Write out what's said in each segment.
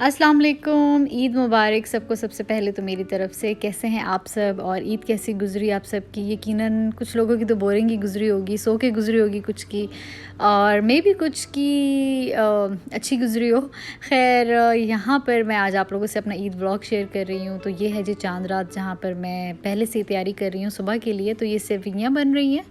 अस्सलाम वालेकुम, ईद मुबारक सबको। सबसे पहले तो मेरी तरफ़ से कैसे हैं आप सब और ईद कैसी गुज़री आप सब की। यकीनन कुछ लोगों की तो बोरिंग ही गुज़री होगी, सो के गुज़री होगी कुछ की, और मे भी कुछ की अच्छी गुज़री हो। खैर यहाँ पर मैं आज आप लोगों से अपना ईद व्लॉग शेयर कर रही हूँ। तो ये है जी चांद रात, जहाँ पर मैं पहले से तैयारी कर रही हूँ सुबह के लिए। तो ये सेवइयाँ बन रही हैं,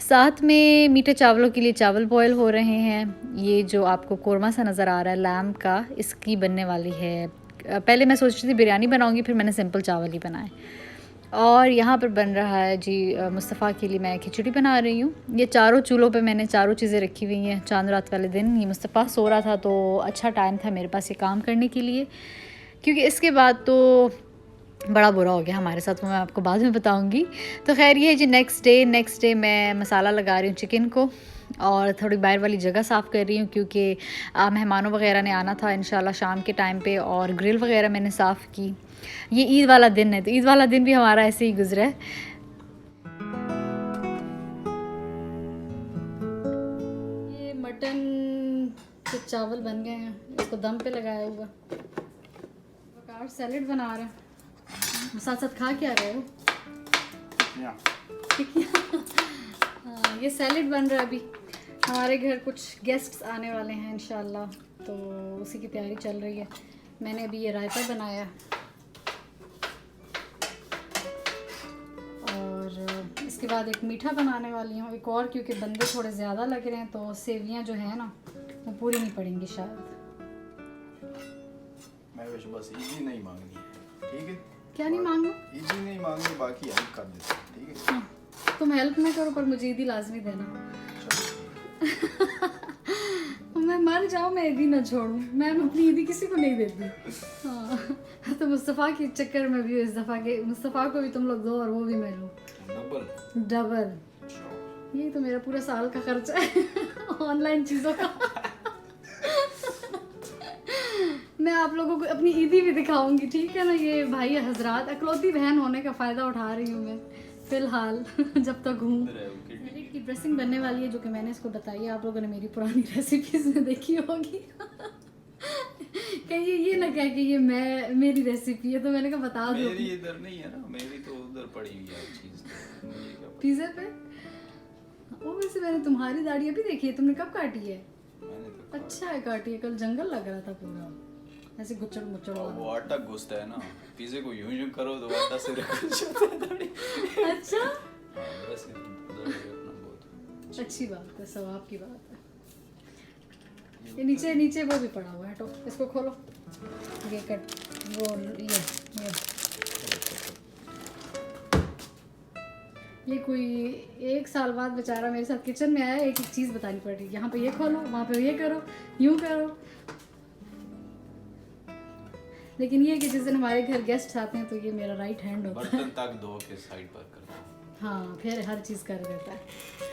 साथ में मीठे चावलों के लिए चावल बॉयल हो रहे हैं। ये जो आपको कोरमा सा नज़र आ रहा है लैम्ब का, इसकी बनने वाली है। पहले मैं सोच रही थी बिरयानी बनाऊंगी, फिर मैंने सिंपल चावल ही बनाए। और यहाँ पर बन रहा है जी मुस्तफ़ा के लिए मैं खिचड़ी बना रही हूँ। ये चारों चूल्हों पे मैंने चारों चीज़ें रखी हुई हैं। चांद रात वाले दिन ये मुस्तफ़ा सो रहा था तो अच्छा टाइम था मेरे पास ये काम करने के लिए, क्योंकि इसके बाद तो बड़ा बुरा हो गया हमारे साथ, वो मैं आपको बाद में बताऊंगी। तो खैर ये है जी नेक्स्ट डे मैं मसाला लगा रही हूँ चिकन को, और थोड़ी बाहर वाली जगह साफ़ कर रही हूँ क्योंकि मेहमानों वगैरह ने आना था इंशाल्लाह शाम के टाइम पे, और ग्रिल वगैरह मैंने साफ़ की। ये ईद वाला दिन है, तो ईद वाला दिन भी हमारा ऐसे ही गुजरा है। ये मटन के चावल बन गए हैं, इसको दम पे लगाया हुआ। वकार सैलेड बना रहे हैं, साथ साथ खा क्या रहे हो? हाँ, ये सैलेड बन रहा है अभी। हमारे घर कुछ गेस्ट्स आने वाले हैं इंशाल्लाह, तो उसी की तैयारी चल रही है। मैंने अभी ये रायता बनाया, और इसके बाद एक मीठा बनाने वाली हूँ एक और, क्योंकि बंदे थोड़े ज़्यादा लग रहे हैं तो सेवियाँ जो है ना वो पूरी नहीं पड़ेंगी शायद। मैं बस इजी नहीं मांगनी है, ठीक है? क्या नहीं मांगना? इजी नहीं मांगनी, बाकी हेल्प कर देते हैं, ठीक है? हाँ, तुम हेल्प ना करो पर मुझे ईदी लाजमी देना। मैं मर जाऊँ मैं ईदी ना छोड़ूं, मैं अपनी ईदी किसी को नहीं देती। हाँ, तो मुस्तफ़ा के चक्कर में भी इस दफ़ा के मुस्तफ़ा को भी तुम लोग दो और वो भी मैं लूँ डबल। ये तो मेरा पूरा साल का खर्चा है ऑनलाइन चीज़ों का। मैं आप लोगों को अपनी ईदी भी दिखाऊंगी, ठीक है ना? ये भाई हजरात, अकलौती बहन होने का फ़ायदा उठा रही हूँ मैं फ़िलहाल जब तक हूँ। मेरी की ड्रेसिंग बनने वाली है, जो कि मैंने इसको बताई है। आप लोगों ने मेरी पुरानी रेसिपीज़ में देखी होगी। कहीं ये ना कह कि ये मेरी रेसिपी है, तो मैंने कहा बता दो। मेरी इधर नहीं है ना, मेरी तो उधर पड़ी हुई है चीज़, पिज़्ज़ा पे। ओ वैसे मैंने तुम्हारी दाढ़ी अभी देखी है, तुमने कब काटी है? मैंने तो अच्छा है काटी है, कल जंगल लग रहा था पूरा ऐसे गुच्चड़ मुच्चड़ वाला। वो आटा घुसता है ना, पिज़्ज़े को यूं करो तो आटा से रख जाता है दाढ़ी। अच्छा, वैसे दाढ़ी रखना बहुत अच्छी बात है, सवाब की बात है। ये नीचे वो भी पड़ा हुआ है, हटो इसको खोलो। ये कट वो ये कोई 1 साल बाद बेचारा मेरे साथ किचन में आया, एक एक चीज़ बतानी पड़ रही है। यहाँ पे ये खोलो, वहाँ पे ये करो, यूँ करो। लेकिन ये कि जिस दिन हमारे घर गेस्ट आते हैं तो ये मेरा राइट हैंड होता है। बर्तन तक धो के साइड पर करता हूँ। हाँ, फिर हर चीज़ कर देता है,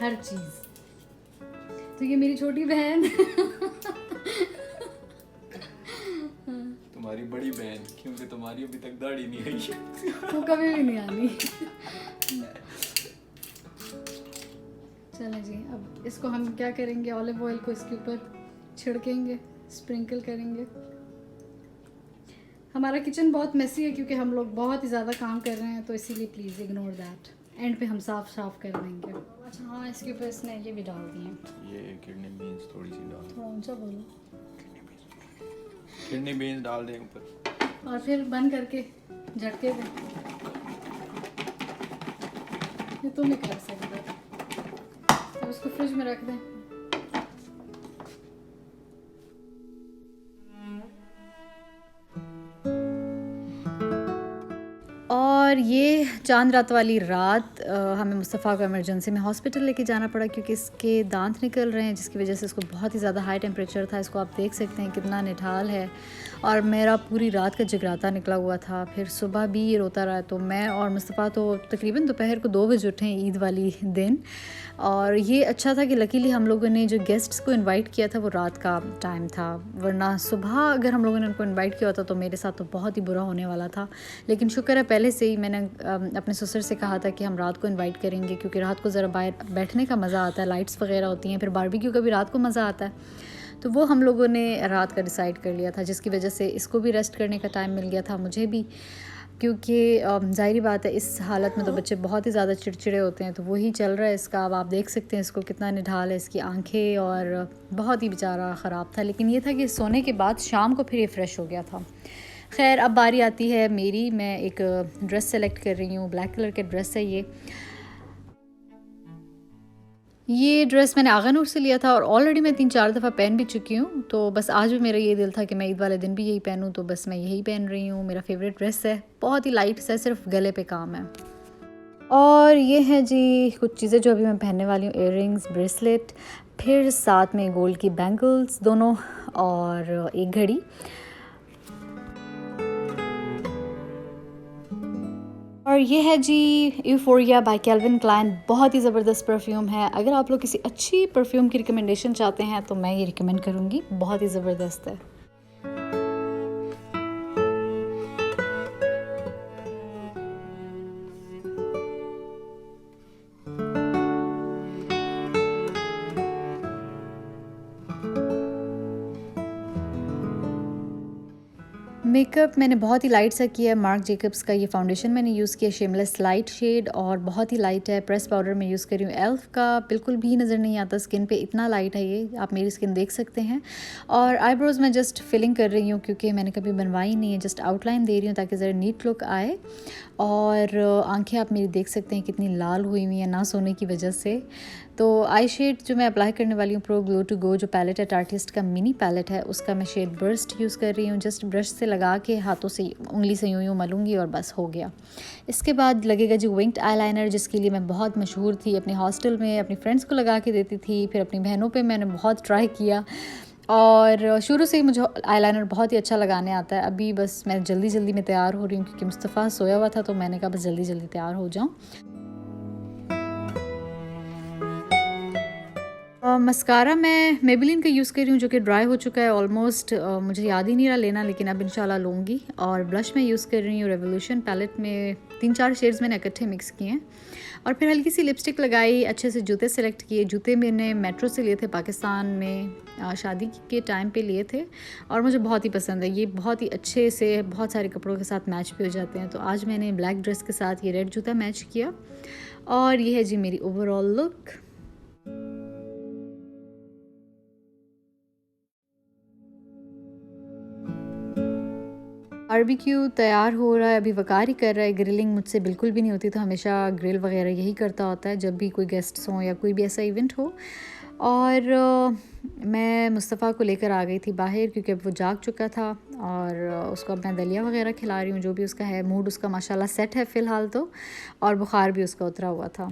हर चीज़। तो ये मेरी छोटी बहन तुम्हारी बड़ी बहन, क्योंकि तुम्हारी अभी तक दाढ़ी नहीं आई है। वो कभी भी नहीं आनी। चलें जी, अब इसको हम क्या करेंगे, ऑलिव ऑयल को इसके ऊपर छिड़केंगे, स्प्रिंकल करेंगे। हमारा किचन बहुत मेसी है क्योंकि हम लोग बहुत ही ज़्यादा काम कर रहे हैं, तो इसीलिए प्लीज़ इग्नोर दैट। एंड पे हम साफ कर देंगे। अच्छा हाँ, इसके ऊपर इसने ये भी डाल दिए, ये किडनी बीन्स थोड़ी सी डाल, थोड़ा ऊंचा बोलो। किडनी बीन्स डाल दें ऊपर, और फिर बंद करके झटके दें। ये तुम ही कर सकते हो। तो उसको फ्रिज में रख दें। और ये चांद रात वाली रात हमें मुस्तफ़ा को इमरजेंसी में हॉस्पिटल लेके जाना पड़ा, क्योंकि इसके दांत निकल रहे हैं, जिसकी वजह से इसको बहुत ही ज़्यादा हाई टेम्परेचर था। इसको आप देख सकते हैं कितना निठाल है, और मेरा पूरी रात का जगराता निकला हुआ था। फिर सुबह भी ये रोता रहा, तो मैं और मुस्तफ़ा तो तकरीबन दोपहर को 2 बजे उठे ईद वाली दिन। और ये अच्छा था कि लकीली हम लोगों ने जो गेस्ट्स को इनवाइट किया था वो रात का टाइम था, वरना सुबह अगर हम लोगों ने उनको इनवाइट किया होता तो मेरे साथ तो बहुत ही बुरा होने वाला था। लेकिन शुक्र है पहले से ही मैंने अपने ससुर से कहा था कि हम रात को इनवाइट करेंगे, क्योंकि रात को ज़रा बाहर बैठने का मज़ा आता है, लाइट्स वगैरह होती हैं, फिर बारबेक्यू का भी रात को मज़ा आता है। तो वो हम लोगों ने रात का डिसाइड कर लिया था, जिसकी वजह से इसको भी रेस्ट करने का टाइम मिल गया था, मुझे भी, क्योंकि ज़ाहिर बात है इस हालत में तो बच्चे बहुत ही ज़्यादा चिड़चिड़े होते हैं। तो वही चल रहा है इसका। अब आप देख सकते हैं इसको कितना निढाल है, इसकी आंखें, और बहुत ही बेचारा ख़राब था। लेकिन ये था कि सोने के बाद शाम को फिर ये फ़्रेश हो गया था। खैर अब बारी आती है मेरी। मैं एक ड्रेस सेलेक्ट कर रही हूँ, ब्लैक कलर का ड्रेस है ये ड्रेस मैंने आगा नूर से लिया था और ऑलरेडी मैं 3-4 दफ़ा पहन भी चुकी हूँ। तो बस आज भी मेरा ये दिल था कि मैं ईद वाले दिन भी यही पहनूँ, तो बस मैं यही पहन रही हूँ। मेरा फेवरेट ड्रेस है, बहुत ही लाइट सा, सिर्फ गले पे काम है। और ये है जी कुछ चीज़ें जो अभी मैं पहनने वाली हूँ, इयररिंग्स, ब्रेसलेट, फिर साथ में गोल्ड की बैंगल्स दोनों, और एक घड़ी। और ये है जी यूफोरिया बाय कैल्विन क्लाइन। बहुत ही ज़बरदस्त परफ्यूम है। अगर आप लोग किसी अच्छी परफ्यूम की रिकमेंडेशन चाहते हैं तो मैं ये रिकमेंड करूँगी, बहुत ही ज़बरदस्त है। मेकअप मैंने बहुत ही लाइट सा किया है। मार्क जेकब्स का ये फाउंडेशन मैंने यूज़ किया, शेमलेस लाइट शेड, और बहुत ही लाइट है। प्रेस पाउडर मैं यूज़ कर रही हूँ एल्फ का, बिल्कुल भी नज़र नहीं आता स्किन पे, इतना लाइट है ये, आप मेरी स्किन देख सकते हैं। और आईब्रोज़ मैं जस्ट फिलिंग कर रही हूँ क्योंकि मैंने कभी बनवाई नहीं है, जस्ट आउटलाइन दे रही हूँ ताकि ज़रा नीट लुक आए। और आंखें आप मेरी देख सकते हैं कितनी लाल हुई हुई हैं ना सोने की वजह से। तो आई शेड जो मैं अप्लाई करने वाली हूँ, प्रो ग्लो टू गो जो पैलेट है, आर्टिस्ट का मिनी पैलेट है, उसका मैं शेड बर्स्ट यूज़ कर रही हूँ। जस्ट ब्रश से लगा के हाथों से उंगली से यूँ मलूँगी और बस हो गया। इसके बाद लगेगा जी विंग्ड आईलाइनर, जिसके लिए मैं बहुत मशहूर थी। अपने हॉस्टल में अपनी फ्रेंड्स को लगा के देती थी, फिर अपनी बहनों पे मैंने बहुत ट्राई किया, और शुरू से ही मुझे आईलाइनर बहुत ही अच्छा लगाने आता है। अभी बस मैं जल्दी जल्दी में तैयार हो रही हूँ क्योंकि मुस्तफ़ा सोया हुआ था, तो मैंने कहा बस जल्दी जल्दी तैयार हो जाऊँ। मस्कारा मैं मेबेलिन का यूज़ कर रही हूँ जो कि ड्राई हो चुका है ऑलमोस्ट, मुझे याद ही नहीं रहा लेना, लेकिन अब इंशाल्लाह लूँगी। और ब्लश मैं यूज़ कर रही हूँ रेवोल्यूशन पैलेट में, 3-4 शेड्स मैंने इकट्ठे मिक्स किए हैं। और फिर हल्की सी लिपस्टिक लगाई, अच्छे से जूते सेलेक्ट किए। जूते मैंने मेट्रो से लिए थे, पाकिस्तान में शादी के टाइम पे लिए थे, और मुझे बहुत ही पसंद है ये, बहुत ही अच्छे से बहुत सारे कपड़ों के साथ मैच भी हो जाते हैं। तो आज मैंने ब्लैक ड्रेस के साथ ये रेड जूता मैच किया, और ये है जी मेरी ओवरऑल लुक। बारबेक्यू तैयार हो रहा है, अभी वकार ही कर रहा है। ग्रिलिंग मुझसे बिल्कुल भी नहीं होती, तो हमेशा ग्रिल वगैरह यही करता होता है जब भी कोई गेस्ट्स हों या कोई भी ऐसा इवेंट हो। और मैं मुस्तफ़ा को लेकर आ गई थी बाहर क्योंकि अब वो जाग चुका था, और उसको अब मैं दलिया वगैरह खिला रही हूँ, जो भी उसका है। मूड उसका माशाल्लाह सेट है फ़िलहाल तो, और बुखार भी उसका उतरा हुआ था।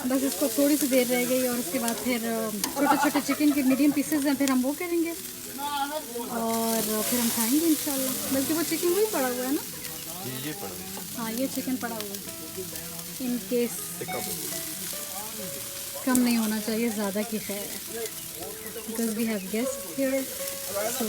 बस इसको थोड़ी सी देर रह गई, और उसके बाद फिर छोटे छोटे चिकन के मीडियम पीसेस हैं, फिर हम वो करेंगे और फिर हम खाएंगे इंशाल्लाह। बल्कि वो चिकन वही पड़ा हुआ है ना, ये पड़ा हुआ हाँ ये चिकन पड़ा हुआ है। इन केस कम नहीं होना चाहिए, ज़्यादा की खैर है, because we have guest here so.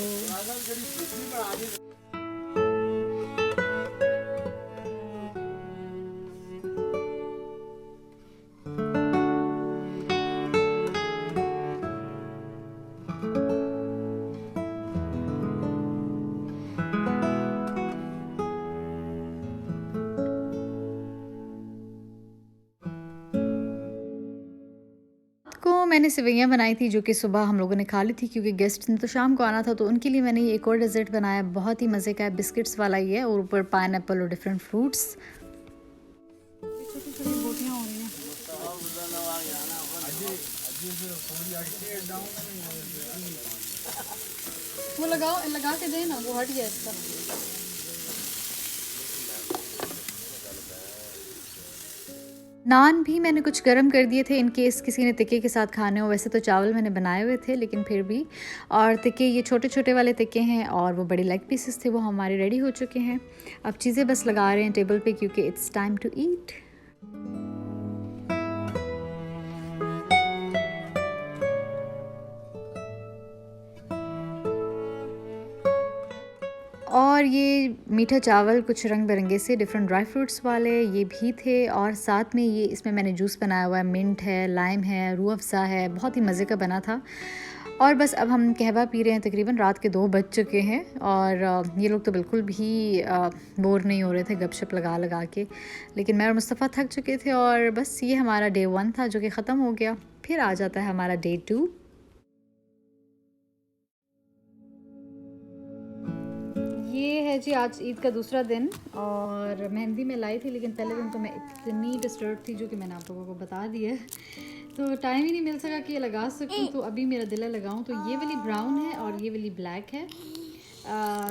को मैंने सेवइयाँ बनाई थी जो कि सुबह हम लोगों ने खा ली थी क्योंकि गेस्ट ने तो शाम को आना था, तो उनके लिए मैंने ये एक और डेजर्ट बनाया, बहुत ही मज़े का है, बिस्किट्स वाला ही है, और ऊपर पाइनएप्पल और डिफरेंट फ्रूट्स। छोटी छोटी बोटियाँ हो रही हैं। वो लगा के दे ना, वो हट गया इसका। नान भी मैंने कुछ गर्म कर दिए थे इन केस किसी ने तिक्के के साथ खाने हो। वैसे तो चावल मैंने बनाए हुए थे लेकिन फिर भी। और तिक्के ये छोटे छोटे वाले तिक्के हैं, और वो बड़े लेग पीसेस थे, वो हमारे रेडी हो चुके हैं। अब चीज़ें बस लगा रहे हैं टेबल पे क्योंकि इट्स टाइम टू ईट। और ये मीठा चावल कुछ रंग बिरंगे से डिफरेंट ड्राई फ्रूट्स वाले ये भी थे, और साथ में ये इसमें मैंने जूस बनाया हुआ है, मिंट है, लाइम है, रूह अफ़ज़ा है, बहुत ही मज़े का बना था। और बस अब हम कहवा पी रहे हैं, तकरीबन रात के 2 बज चुके हैं, और ये लोग तो बिल्कुल भी बोर नहीं हो रहे थे गपशप लगा लगा के, लेकिन मैं और मुस्तफ़ा थक चुके थे। और बस ये हमारा डे 1 था जो कि ख़त्म हो गया। फिर आ जाता है हमारा डे 2। ये है जी आज ईद का दूसरा दिन, और मेहंदी में लाई थी, लेकिन पहले दिन तो मैं इतनी डिस्टर्ब थी जो कि मैंने आप लोगों को बता दिया है, तो टाइम ही नहीं मिल सका कि ये लगा सकूं। तो अभी मेरा दिल है लगाऊं। तो ये वाली ब्राउन है और ये वाली ब्लैक है,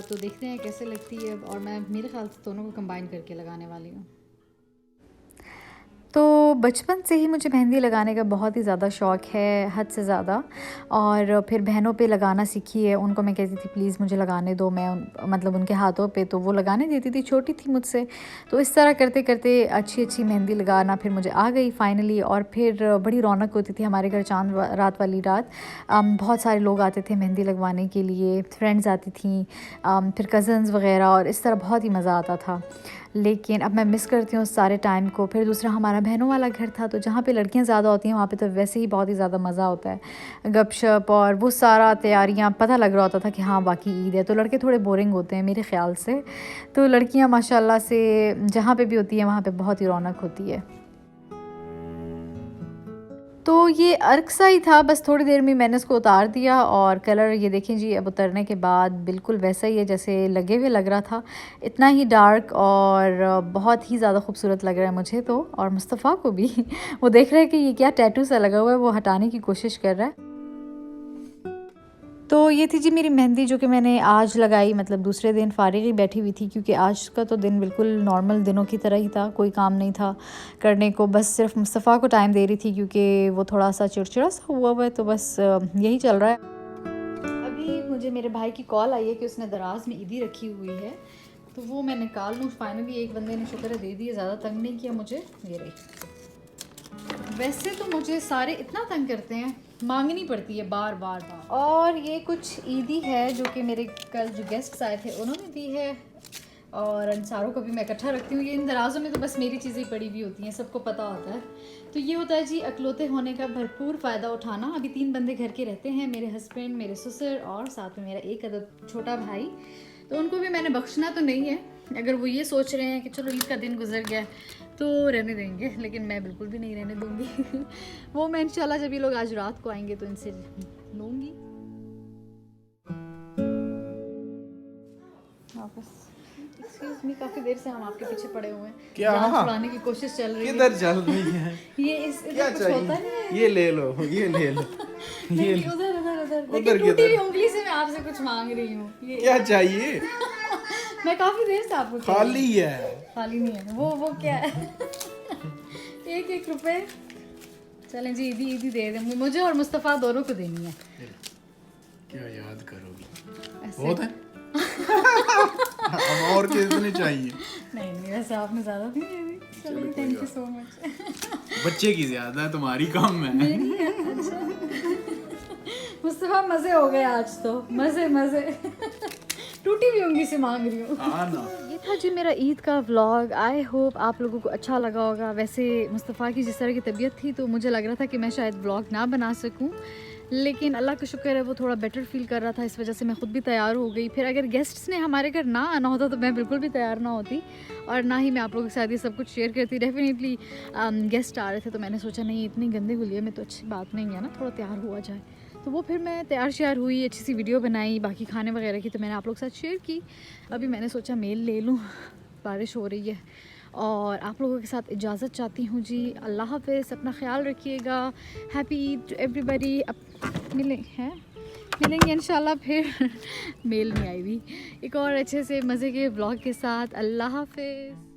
तो देखते हैं कैसे लगती है। और मैं मेरे ख्याल से दोनों को कंबाइन करके लगाने वाली हूँ। तो बचपन से ही मुझे मेहंदी लगाने का बहुत ही ज़्यादा शौक़ है, हद से ज़्यादा। और फिर बहनों पे लगाना सीखी है, उनको मैं कहती थी प्लीज़ मुझे लगाने दो, मैं मतलब उनके हाथों पे, तो वो लगाने देती थी, छोटी थी मुझसे। तो इस तरह करते करते अच्छी अच्छी मेहंदी लगाना फिर मुझे आ गई फ़ाइनली। और फिर बड़ी रौनक होती थी हमारे घर चांद रात वाली रात। बहुत सारे लोग आते थे मेहंदी लगवाने के लिए, फ्रेंड्स आती थी, फिर कज़न्स वग़ैरह, और इस तरह बहुत ही मज़ा आता था। लेकिन अब मैं मिस करती हूँ उस सारे टाइम को। फिर दूसरा हमारा बहनों वाला घर था, तो जहाँ पे लड़कियाँ ज़्यादा होती हैं वहाँ पे तो वैसे ही बहुत ही ज़्यादा मज़ा होता है, गपशप और वो सारा तैयारियाँ, पता लग रहा होता था कि हाँ बाकी ईद है। तो लड़के थोड़े बोरिंग होते हैं मेरे ख़्याल से, तो लड़कियाँ माशाल्लाह से जहाँ पे भी होती हैं वहाँ पे बहुत ही रौनक होती है। तो ये अर्क सा ही था, बस थोड़ी देर में मैंने इसको उतार दिया, और कलर ये देखें जी अब उतरने के बाद बिल्कुल वैसा ही है जैसे लगे हुए लग रहा था, इतना ही डार्क और बहुत ही ज़्यादा खूबसूरत लग रहा है मुझे तो, और मुस्तफ़ा को भी। वो देख रहा है कि ये क्या टैटू सा लगा हुआ है, वो हटाने की कोशिश कर रहा है। तो ये थी जी मेरी मेहंदी जो कि मैंने आज लगाई, मतलब दूसरे दिन फारिग ही बैठी हुई थी, क्योंकि आज का तो दिन बिल्कुल नॉर्मल दिनों की तरह ही था, कोई काम नहीं था करने को, बस सिर्फ मुस्तफ़ा को टाइम दे रही थी क्योंकि वो थोड़ा सा चिड़चिड़ा सा हुआ है, तो बस यही चल रहा है। अभी मुझे मेरे भाई की कॉल आई है कि उसने दराज में ईदी रखी हुई है, तो वो मैं निकाल लूँ। फाइनली एक बंदे ने शुक्र दे दिए, ज़्यादा तंग नहीं किया मुझे। ये रही। वैसे तो मुझे सारे इतना तंग करते हैं, मांगनी पड़ती है बार बार बार। और ये कुछ ईदी है जो कि मेरे कल जो गेस्ट्स आए थे उन्होंने दी है, और अंसारों को भी मैं इकट्ठा रखती हूँ। ये इन दराज़ों में तो बस मेरी चीज़ें पड़ी हुई होती हैं, सबको पता होता है। तो ये होता है जी अकलौते होने का भरपूर फ़ायदा उठाना। अभी 3 बंदे घर के रहते हैं, मेरे हस्बैंड, मेरे ससुर और साथ में मेरा एक अदद छोटा भाई। तो उनको भी मैंने बख्शना तो नहीं है। अगर वो ये सोच रहे हैं कि चलो ईद का दिन गुजर गया तो रहने देंगे, लेकिन मैं बिल्कुल भी नहीं रहने दूँगी। वो मैं इंशाल्लाह जब ये लोग आज रात को आएंगे तो इनसे लूँगी। एक्सक्यूज मी, काफ़ी देर से हम आपके पीछे पड़े हुए हैं, क्या जान छुड़ाने की कोशिश चल रही है। किधर चल रही है? ये इस क्या कुछ चाहिए? होता नहीं है। ये ले लो, ये ले लो, ये नहीं, उधर उधर उधर उधर देखिए, टूटी किधर? हुई उंगली से मैं आपसे कुछ मांग रही हूँ। ये क्या चाहिए? मैं काफ़ी देर से आपको कह रही हूँ। खाली है। खाली नहीं है वो क्या है। 1-1 रुपए। चलें जी, ईदी ईदी दे देंगे, मुझे और मुस्तफ़ा दोनों को देनी है। क्या याद करोगी? ऐसे। बहुत है। अब और कितने चाहिए? नहीं वैसे आपने ज़्यादा नहीं दे दी। चलो थैंक यू सो मच। बच्चे की ज्यादा है, तुम्हारी कम है। मुस्तफ़ा मज़े हो गए आज तो, मज़े। टूटी हुई उंगली से मांग रही हूँ। ये था जी मेरा ईद का व्लॉग। आई होप आप लोगों को अच्छा लगा होगा। वैसे मुस्तफ़ा की जिस तरह की तबीयत थी तो मुझे लग रहा था कि मैं शायद व्लॉग ना बना सकूं, लेकिन अल्लाह का शुक्र है वो थोड़ा बेटर फील कर रहा था, इस वजह से मैं ख़ुद भी तैयार हो गई। फिर अगर गेस्ट्स ने हमारे घर ना आना होता तो मैं बिल्कुल भी तैयार ना होती, और ना ही मैं आप लोगों के साथ ये सब कुछ शेयर करती। डेफिनेटली गेस्ट आ रहे थे तो मैंने सोचा नहीं इतनी गंदे गुलिये में तो अच्छी बात नहीं है ना, थोड़ा तैयार हुआ जाए। तो वो फिर मैं तैयार श्यार हुई, अच्छी सी वीडियो बनाई, बाकी खाने वगैरह की तो मैंने आप लोग के साथ शेयर की। अभी मैंने सोचा मेल ले लूँ, बारिश हो रही है, और आप लोगों के साथ इजाज़त चाहती हूँ जी। अल्लाह हाफ़िज़, अपना ख्याल रखिएगा। Happy Eid to everybody. अब मिलेंगे इंशाल्लाह फिर। मेल नहीं आई हुई, एक और अच्छे से मज़े के व्लॉग के साथ। अल्लाह हाफ़िज़।